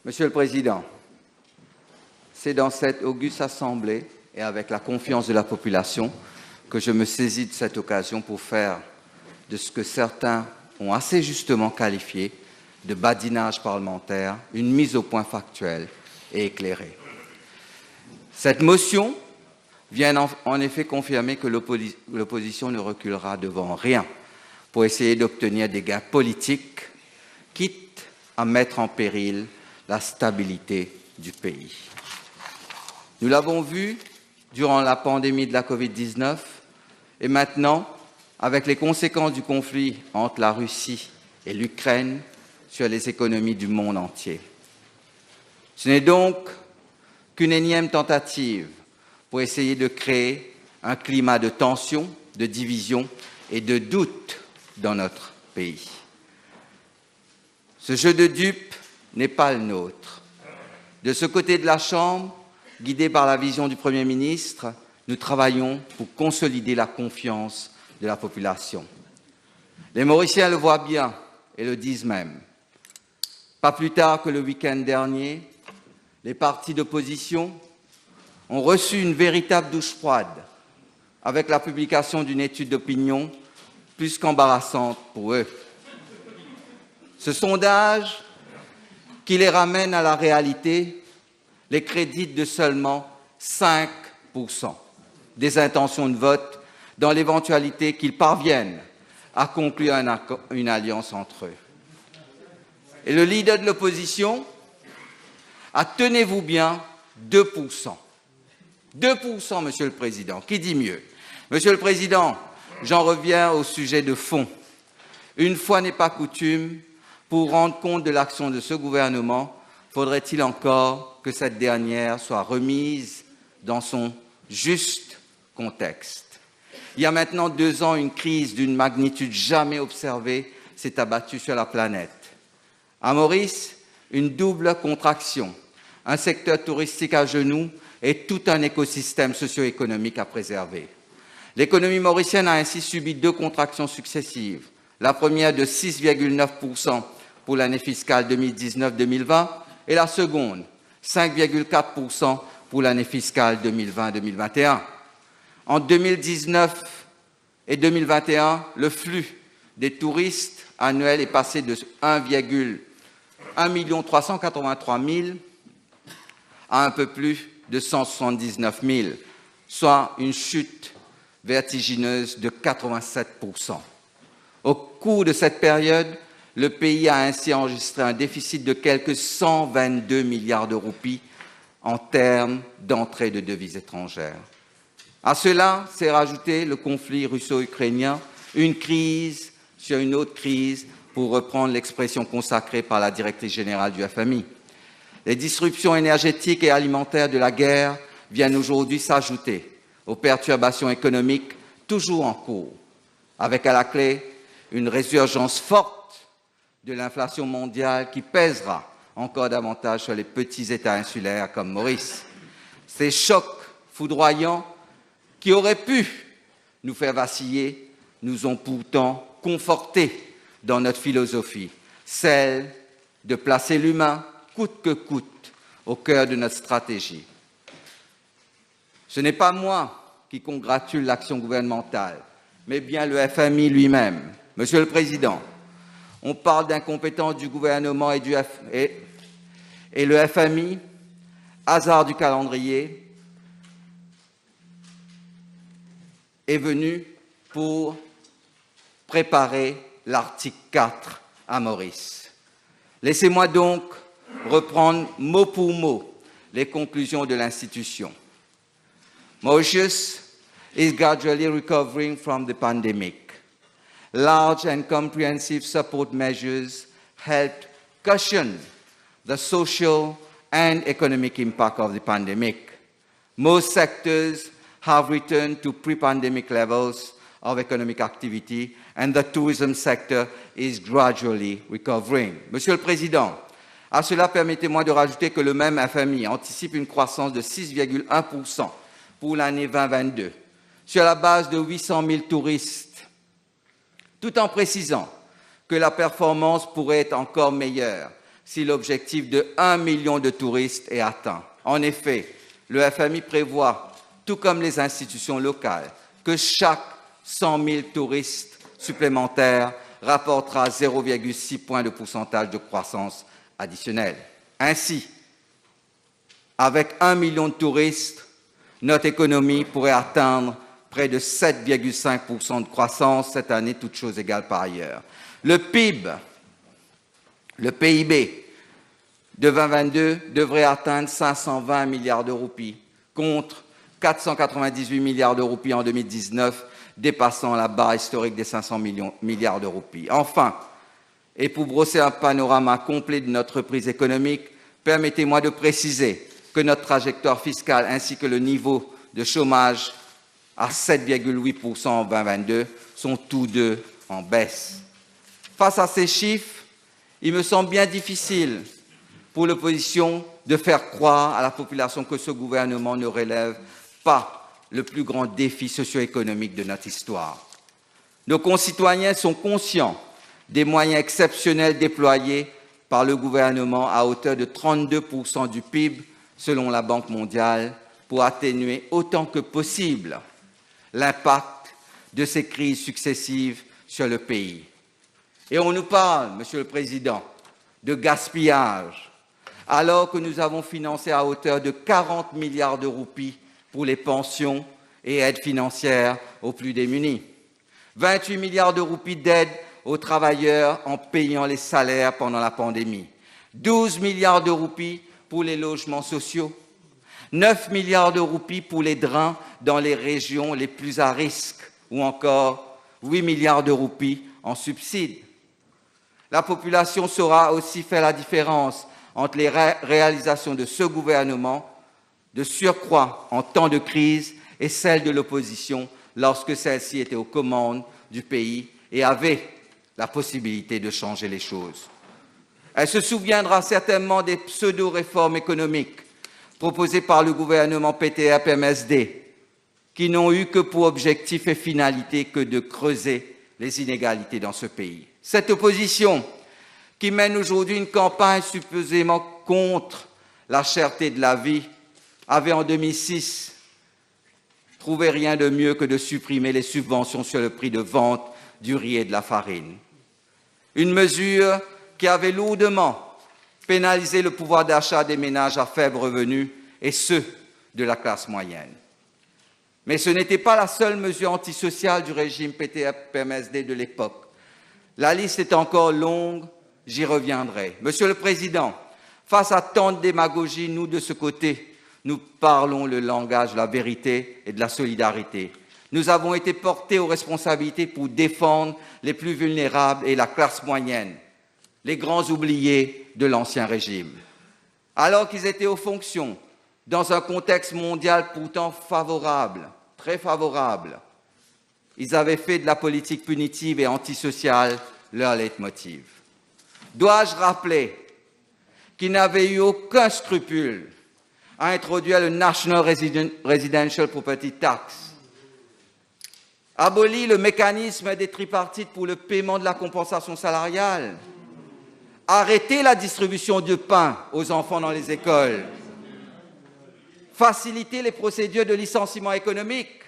Monsieur le Président, c'est dans cette auguste Assemblée et avec la confiance de la population que je me saisis de cette occasion pour faire de ce que certains ont assez justement qualifié de badinage parlementaire une mise au point factuelle et éclairée. Cette motion vient en effet confirmer que l'opposition ne reculera devant rien pour essayer d'obtenir des gains politiques, quitte à mettre en péril la stabilité du pays. Nous l'avons vu durant la pandémie de la Covid-19 et maintenant avec les conséquences du conflit entre la Russie et l'Ukraine sur les économies du monde entier. Ce n'est donc qu'une énième tentative pour essayer de créer un climat de tension, de division et de doute dans notre pays. Ce jeu de dupes n'est pas le nôtre. De ce côté de la Chambre, guidés par la vision du Premier ministre, nous travaillons pour consolider la confiance de la population. Les Mauriciens le voient bien et le disent même. Pas plus tard que le week-end dernier, les partis d'opposition ont reçu une véritable douche froide avec la publication d'une étude d'opinion plus qu'embarrassante pour eux. Ce sondage qui les ramène à la réalité les crédite de seulement 5% des intentions de vote dans l'éventualité qu'ils parviennent à conclure une alliance entre eux. Et le leader de l'opposition a, tenez-vous bien, 2%. 2%, Monsieur le Président. Qui dit mieux? Monsieur le Président, j'en reviens au sujet de fond. Une fois n'est pas coutume, pour rendre compte de l'action de ce gouvernement, faudrait-il encore que cette dernière soit remise dans son juste contexte. Il y a maintenant 2 ans, une crise d'une magnitude jamais observée s'est abattue sur la planète. À Maurice, une double contraction, un secteur touristique à genoux et tout un écosystème socio-économique à préserver. L'économie mauricienne a ainsi subi 2 contractions successives. La première de 6,9% pour l'année fiscale 2019-2020 et la seconde, 5,4% pour l'année fiscale 2020-2021. En 2019 et 2021, le flux des touristes annuels est passé de 1 383 000 à un peu plus de 179 000, soit une chute vertigineuse de 87%. Au cours de cette période, le pays a ainsi enregistré un déficit de quelques 122 milliards de roupies en termes d'entrée de devises étrangères. À cela s'est rajouté le conflit russo-ukrainien, une crise sur une autre crise, pour reprendre l'expression consacrée par la directrice générale du FMI. Les disruptions énergétiques et alimentaires de la guerre viennent aujourd'hui s'ajouter aux perturbations économiques toujours en cours, avec à la clé une résurgence forte de l'inflation mondiale qui pèsera encore davantage sur les petits États insulaires comme Maurice. Ces chocs foudroyants qui auraient pu nous faire vaciller nous ont pourtant confortés dans notre philosophie, celle de placer l'humain coûte que coûte au cœur de notre stratégie. Ce n'est pas moi qui congratule l'action gouvernementale, mais bien le FMI lui-même. Monsieur le Président, on parle d'incompétence du gouvernement et le FMI, hasard du calendrier, est venu pour préparer l'article 4 à Maurice. Laissez-moi donc reprendre mot pour mot les conclusions de l'institution. Mauritius is gradually recovering from the pandemic. Large and comprehensive support measures helped cushion the social and economic impact of the pandemic. Most sectors have returned to pre-pandemic levels of economic activity and the tourism sector is gradually recovering. Monsieur le Président, à cela, permettez-moi de rajouter que le même FMI anticipe une croissance de 6,1% pour l'année 2022, sur la base de 800 000 touristes, tout en précisant que la performance pourrait être encore meilleure si l'objectif de 1 million de touristes est atteint. En effet, le FMI prévoit, tout comme les institutions locales, que chaque 100 000 touristes supplémentaires rapportera 0,6 points de pourcentage de croissance additionnelle. Ainsi, avec 1 million de touristes, notre économie pourrait atteindre près de 7,5% de croissance cette année, toutes choses égales par ailleurs. Le PIB, le PIB de 2022 devrait atteindre 520 milliards de roupies, contre 498 milliards de roupies en 2019, dépassant la barre historique des 500 milliards de roupies. Enfin, et pour brosser un panorama complet de notre reprise économique, permettez-moi de préciser que notre trajectoire fiscale ainsi que le niveau de chômage à 7,8% en 2022 sont tous deux en baisse. Face à ces chiffres, il me semble bien difficile pour l'opposition de faire croire à la population que ce gouvernement ne relève pas le plus grand défi socio-économique de notre histoire. Nos concitoyens sont conscients des moyens exceptionnels déployés par le gouvernement à hauteur de 32% du PIB, selon la Banque mondiale, pour atténuer autant que possible l'impact de ces crises successives sur le pays. Et on nous parle, Monsieur le Président, de gaspillage, alors que nous avons financé à hauteur de 40 milliards de roupies pour les pensions et aides financières aux plus démunis, 28 milliards de roupies d'aide aux travailleurs en payant les salaires pendant la pandémie, 12 milliards de roupies pour les logements sociaux, 9 milliards de roupies pour les drains dans les régions les plus à risque, ou encore 8 milliards de roupies en subsides. La population saura aussi faire la différence entre les réalisations de ce gouvernement, de surcroît en temps de crise, et celles de l'opposition lorsque celle-ci était aux commandes du pays et avait la possibilité de changer les choses. Elle se souviendra certainement des pseudo-réformes économiques proposées par le gouvernement PTR-PMSD, qui n'ont eu que pour objectif et finalité que de creuser les inégalités dans ce pays. Cette opposition, qui mène aujourd'hui une campagne supposément contre la cherté de la vie, avait en 2006 trouvé rien de mieux que de supprimer les subventions sur le prix de vente du riz et de la farine. Une mesure qui avait lourdement pénalisé le pouvoir d'achat des ménages à faible revenu et ceux de la classe moyenne. Mais ce n'était pas la seule mesure antisociale du régime PTR-PMSD de l'époque. La liste est encore longue, j'y reviendrai. Monsieur le Président, face à tant de démagogie, nous, de ce côté, nous parlons le langage de la vérité et de la solidarité. Nous avons été portés aux responsabilités pour défendre les plus vulnérables et la classe moyenne, les grands oubliés de l'ancien régime. Alors qu'ils étaient aux fonctions, dans un contexte mondial pourtant favorable, très favorable, ils avaient fait de la politique punitive et antisociale leur leitmotiv. Dois-je rappeler qu'ils n'avaient eu aucun scrupule à introduire le National Residential Property Tax, aboli le mécanisme des tripartites pour le paiement de la compensation salariale, arrêté la distribution de pain aux enfants dans les écoles, facilité les procédures de licenciement économique,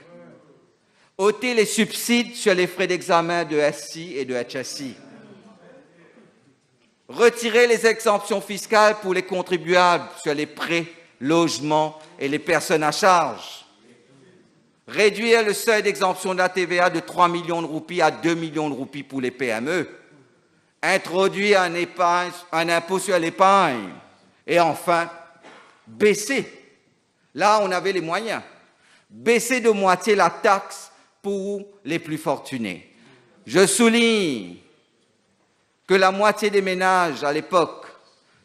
ôter les subsides sur les frais d'examen de SI et de HSI, retirer les exemptions fiscales pour les contribuables sur les prêts, logements et les personnes à charge, réduire le seuil d'exemption de la TVA de 3 millions de roupies à 2 millions de roupies pour les PME, introduire un impôt sur l'épargne et enfin baisser, là on avait les moyens, baisser de moitié la taxe pour les plus fortunés. Je souligne que la moitié des ménages à l'époque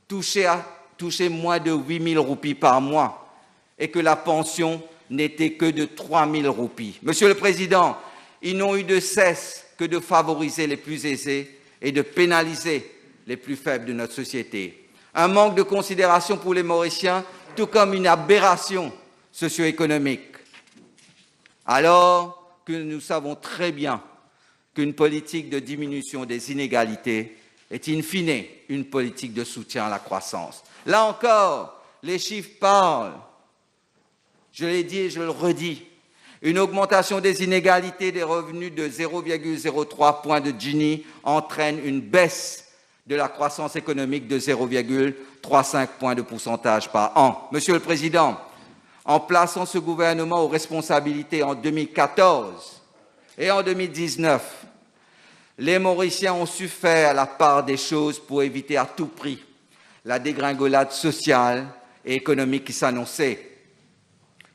touchaient moins de 8 000 roupies par mois et que la pension n'était que de 3 000 roupies. Monsieur le Président, ils n'ont eu de cesse que de favoriser les plus aisés et de pénaliser les plus faibles de notre société. Un manque de considération pour les Mauriciens, tout comme une aberration socio-économique. Alors que nous savons très bien qu'une politique de diminution des inégalités est in fine une politique de soutien à la croissance. Là encore, les chiffres parlent. Je l'ai dit et je le redis. Une augmentation des inégalités des revenus de 0,03 points de Gini entraîne une baisse de la croissance économique de 0,35 points de pourcentage par an. Monsieur le Président, en plaçant ce gouvernement aux responsabilités en 2014 et en 2019, les Mauriciens ont su faire la part des choses pour éviter à tout prix la dégringolade sociale et économique qui s'annonçait.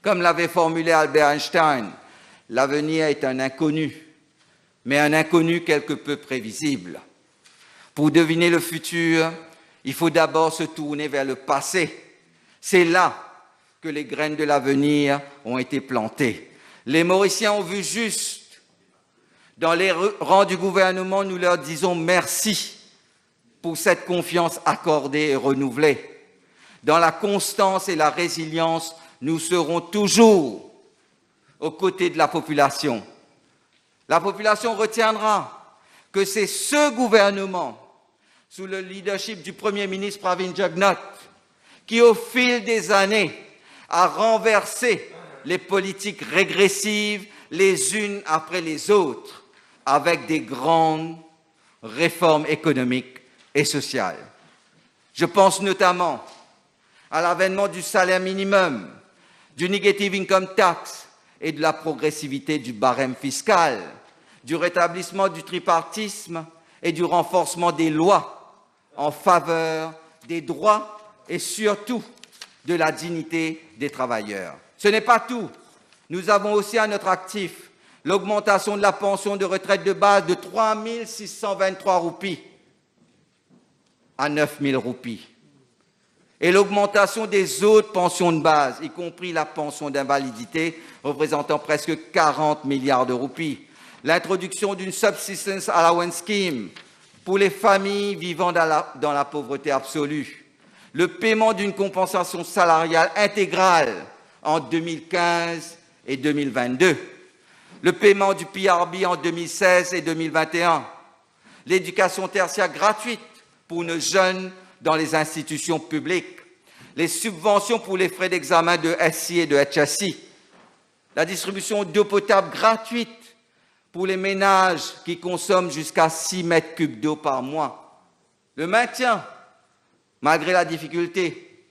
Comme l'avait formulé Albert Einstein, l'avenir est un inconnu, mais un inconnu quelque peu prévisible. Pour deviner le futur, il faut d'abord se tourner vers le passé. C'est là que les graines de l'avenir ont été plantées. Les Mauriciens ont vu juste. Dans les rangs du gouvernement, nous leur disons merci pour cette confiance accordée et renouvelée. Dans la constance et la résilience, nous serons toujours aux côtés de la population. La population retiendra que c'est ce gouvernement, sous le leadership du Premier ministre Pravin Jugnauth, qui, au fil des années, a renversé les politiques régressives les unes après les autres, avec des grandes réformes économiques et sociales. Je pense notamment à l'avènement du salaire minimum, du negative income tax et de la progressivité du barème fiscal, du rétablissement du tripartisme et du renforcement des lois en faveur des droits et surtout de la dignité des travailleurs. Ce n'est pas tout. Nous avons aussi à notre actif l'augmentation de la pension de retraite de base de 3 623 roupies à 9 000 roupies. Et l'augmentation des autres pensions de base, y compris la pension d'invalidité, représentant presque 40 milliards de roupies. L'introduction d'une subsistence allowance scheme pour les familles vivant dans la pauvreté absolue. Le paiement d'une compensation salariale intégrale en 2015 et 2022. Le paiement du PRB en 2016 et 2021. L'éducation tertiaire gratuite pour nos jeunes dans les institutions publiques, les subventions pour les frais d'examen de SI et de HSI, la distribution d'eau potable gratuite pour les ménages qui consomment jusqu'à 6 mètres cubes d'eau par mois, le maintien, malgré la difficulté,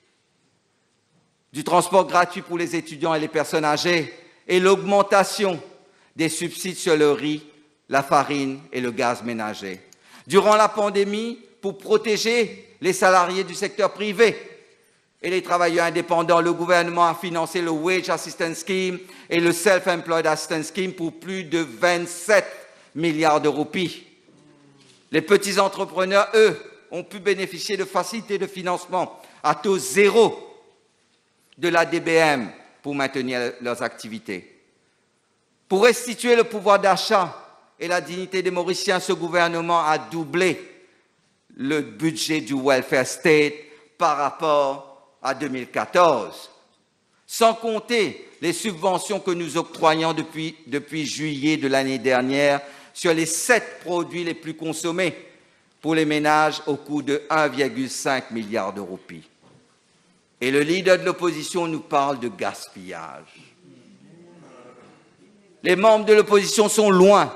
du transport gratuit pour les étudiants et les personnes âgées et l'augmentation des subsides sur le riz, la farine et le gaz ménager. Durant la pandémie, pour protéger les salariés du secteur privé et les travailleurs indépendants, le gouvernement a financé le Wage Assistance Scheme et le Self-Employed Assistance Scheme pour plus de 27 milliards de roupies. Les petits entrepreneurs, eux, ont pu bénéficier de facilités de financement à taux zéro de la DBM pour maintenir leurs activités. Pour restituer le pouvoir d'achat et la dignité des Mauriciens, ce gouvernement a doublé le budget du welfare state par rapport à 2014, sans compter les subventions que nous octroyons depuis juillet de l'année dernière sur les 7 produits les plus consommés pour les ménages au coût de 1,5 milliard de roupies. Et le leader de l'opposition nous parle de gaspillage. Les membres de l'opposition sont loin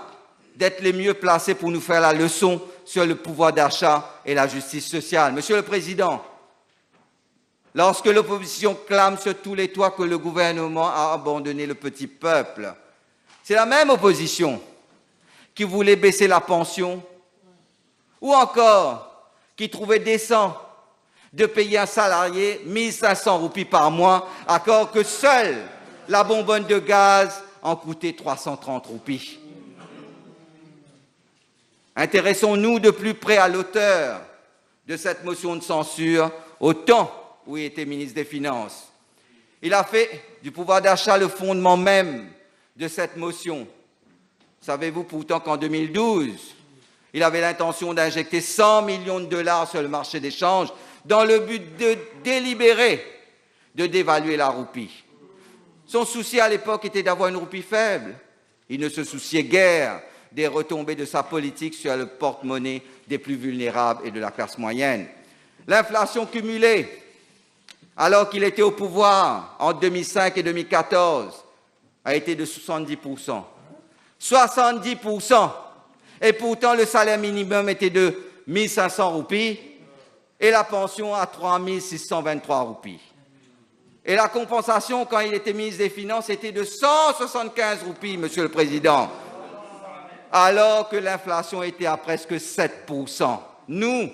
d'être les mieux placés pour nous faire la leçon sur le pouvoir d'achat et la justice sociale. Monsieur le Président, lorsque l'opposition clame sur tous les toits que le gouvernement a abandonné le petit peuple, c'est la même opposition qui voulait baisser la pension ou encore qui trouvait décent de payer un salarié 1 500 roupies par mois, alors que seule la bonbonne de gaz en coûtait 330 roupies. Intéressons-nous de plus près à l'auteur de cette motion de censure au temps où il était ministre des Finances. Il a fait du pouvoir d'achat le fondement même de cette motion. Savez-vous pourtant qu'en 2012, il avait l'intention d'injecter 100 millions de dollars sur le marché des changes dans le but de délibérer de dévaluer la roupie. Son souci à l'époque était d'avoir une roupie faible. Il ne se souciait guère des retombées de sa politique sur le porte-monnaie des plus vulnérables et de la classe moyenne. L'inflation cumulée, alors qu'il était au pouvoir en 2005 et 2014, a été de 70%. 70%. Et pourtant, le salaire minimum était de 1 500 roupies et la pension à 3 623 roupies. Et la compensation, quand il était ministre des Finances, était de 175 roupies, Monsieur le Président, alors que l'inflation était à presque 7%. Nous,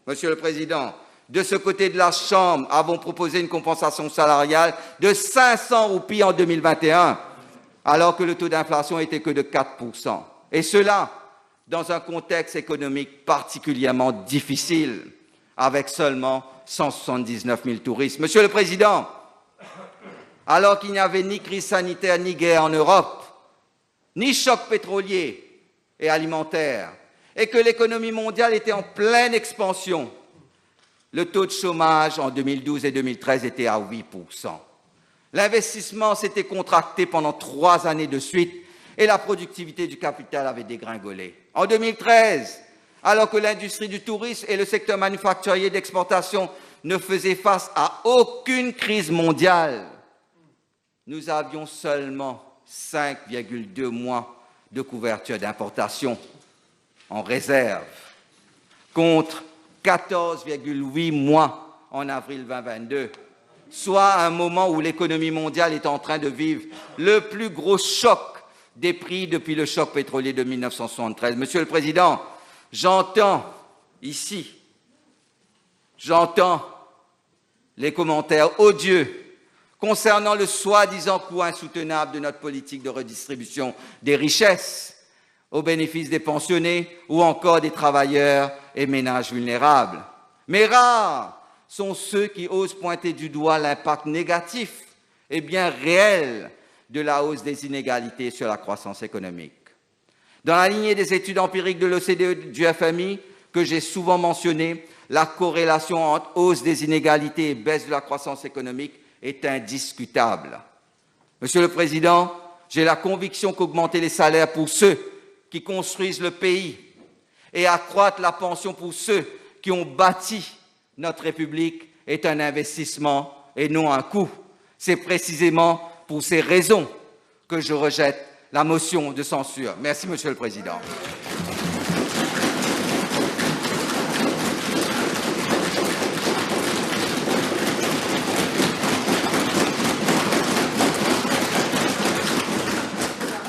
Monsieur le Président, de ce côté de la Chambre, avons proposé une compensation salariale de 500 roupies en 2021, alors que le taux d'inflation n'était que de 4%. Et cela dans un contexte économique particulièrement difficile, avec seulement 179 000 touristes. Monsieur le Président, alors qu'il n'y avait ni crise sanitaire ni guerre en Europe, ni choc pétrolier et alimentaire, et que l'économie mondiale était en pleine expansion, le taux de chômage en 2012 et 2013 était à 8%. L'investissement s'était contracté pendant 3 années de suite et la productivité du capital avait dégringolé. En 2013, alors que l'industrie du tourisme et le secteur manufacturier d'exportation ne faisaient face à aucune crise mondiale, nous avions seulement 5,2 mois de couverture d'importation en réserve, contre 14,8 mois en avril 2022, soit un moment où l'économie mondiale est en train de vivre le plus gros choc des prix depuis le choc pétrolier de 1973. Monsieur le Président, j'entends les commentaires odieux concernant le soi-disant coût insoutenable de notre politique de redistribution des richesses au bénéfice des pensionnés ou encore des travailleurs et ménages vulnérables. Mais rares sont ceux qui osent pointer du doigt l'impact négatif et bien réel de la hausse des inégalités sur la croissance économique. Dans la lignée des études empiriques de l'OCDE et du FMI, que j'ai souvent mentionnées, la corrélation entre hausse des inégalités et baisse de la croissance économique est indiscutable. Monsieur le Président, j'ai la conviction qu'augmenter les salaires pour ceux qui construisent le pays et accroître la pension pour ceux qui ont bâti notre République est un investissement et non un coût. C'est précisément pour ces raisons que je rejette la motion de censure. Merci, Monsieur le Président.